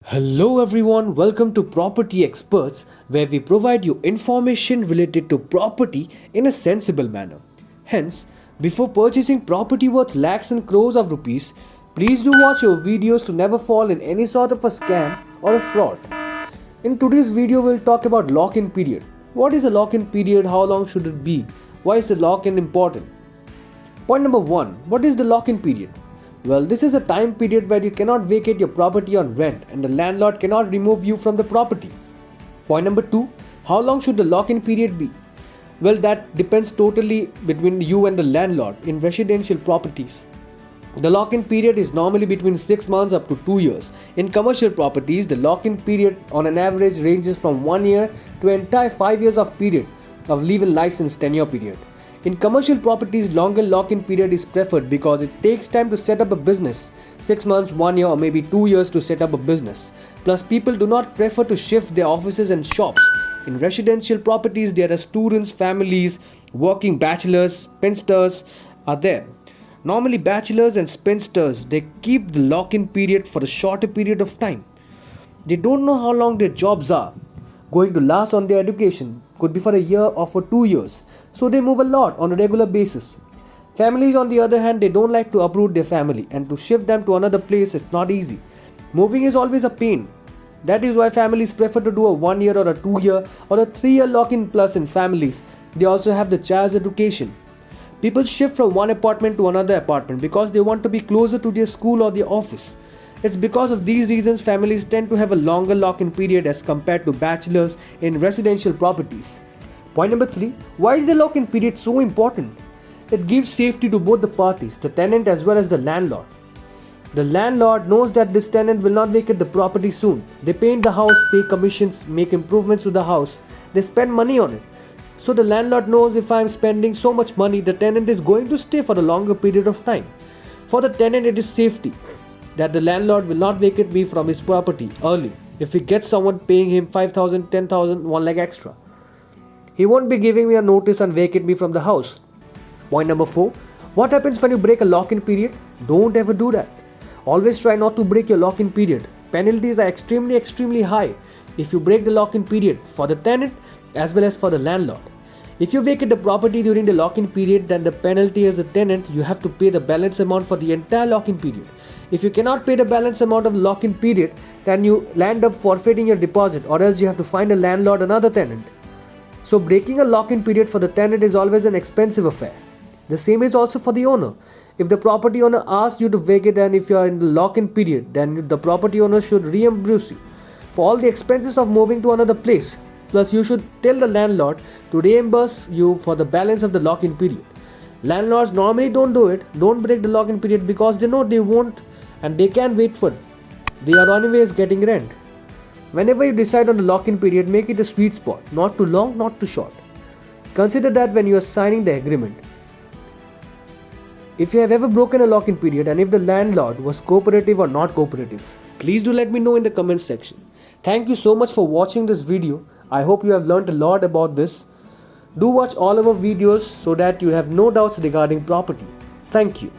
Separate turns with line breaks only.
Hello everyone, welcome to Property Experts, where we provide you information related to property in a sensible manner. Hence, before purchasing property worth lakhs and crores of rupees, please do watch your videos to never fall in any sort of a scam or a fraud. In today's video, we'll talk about lock-in period. What is a lock-in period? How long should it be? Why is the lock-in important? Point number 1. What is the lock-in period? Well, this is a time period where you cannot vacate your property on rent and the landlord cannot remove you from the property. Point number 2. How long should the lock-in period be? Well, that depends totally between you and the landlord in residential properties. The lock-in period is normally between 6 months up to 2 years. In commercial properties, the lock-in period on an average ranges from 1 year to entire 5 years of period of leave-in license tenure period. In commercial properties, longer lock-in period is preferred because it takes time to set up a business. 6 months, 1 year or maybe 2 years to set up a business. Plus, people do not prefer to shift their offices and shops. In residential properties, there are students, families, working bachelors, spinsters are there. Normally, bachelors and spinsters, they keep the lock-in period for a shorter period of time. They don't know how long their jobs are going to last on their education. Could be for a year or for 2 years. So they move a lot on a regular basis. Families on the other hand, they don't like to uproot their family, and to shift them to another place is not easy. Moving is always a pain. That is why families prefer to do a 1 year or a 2 year or a 3 year lock-in. Plus in families, they also have the child's education. People shift from one apartment to another apartment because they want to be closer to their school or their office. It's because of these reasons families tend to have a longer lock-in period as compared to bachelors in residential properties. Point number 3. Why is the lock-in period so important? It gives safety to both the parties, the tenant as well as the landlord. The landlord knows that this tenant will not vacate the property soon. They paint the house, pay commissions, make improvements to the house. They spend money on it. So the landlord knows if I am spending so much money, the tenant is going to stay for a longer period of time. For the tenant, it is safety that the landlord will not vacate me from his property early if he gets someone paying him 5,000, 10,000, 1 lakh extra. He won't be giving me a notice and vacate me from the house. Point number 4. What happens when you break a lock-in period? Don't ever do that. Always try not to break your lock-in period. Penalties are extremely high if you break the lock-in period for the tenant as well as for the landlord. If you vacate the property during the lock-in period, then the penalty as a tenant, you have to pay the balance amount for the entire lock-in period. If you cannot pay the balance amount of the lock-in period, then you land up forfeiting your deposit, or else you have to find a landlord another tenant. So breaking a lock-in period for the tenant is always an expensive affair. The same is also for the owner. If the property owner asks you to vacate and if you are in the lock-in period, then the property owner should reimburse you for all the expenses of moving to another place. Plus, you should tell the landlord to reimburse you for the balance of the lock-in period. Landlords normally don't do it, don't break the lock-in period because they know they won't and they can wait for it. They are anyways getting rent. Whenever you decide on the lock-in period, make it a sweet spot, not too long, not too short. Consider that when you are signing the agreement. If you have ever broken a lock-in period and if the landlord was cooperative or not cooperative, please do let me know in the comment section. Thank you so much for watching this video. I hope you have learned a lot about this. Do watch all our videos so that you have no doubts regarding property. Thank you.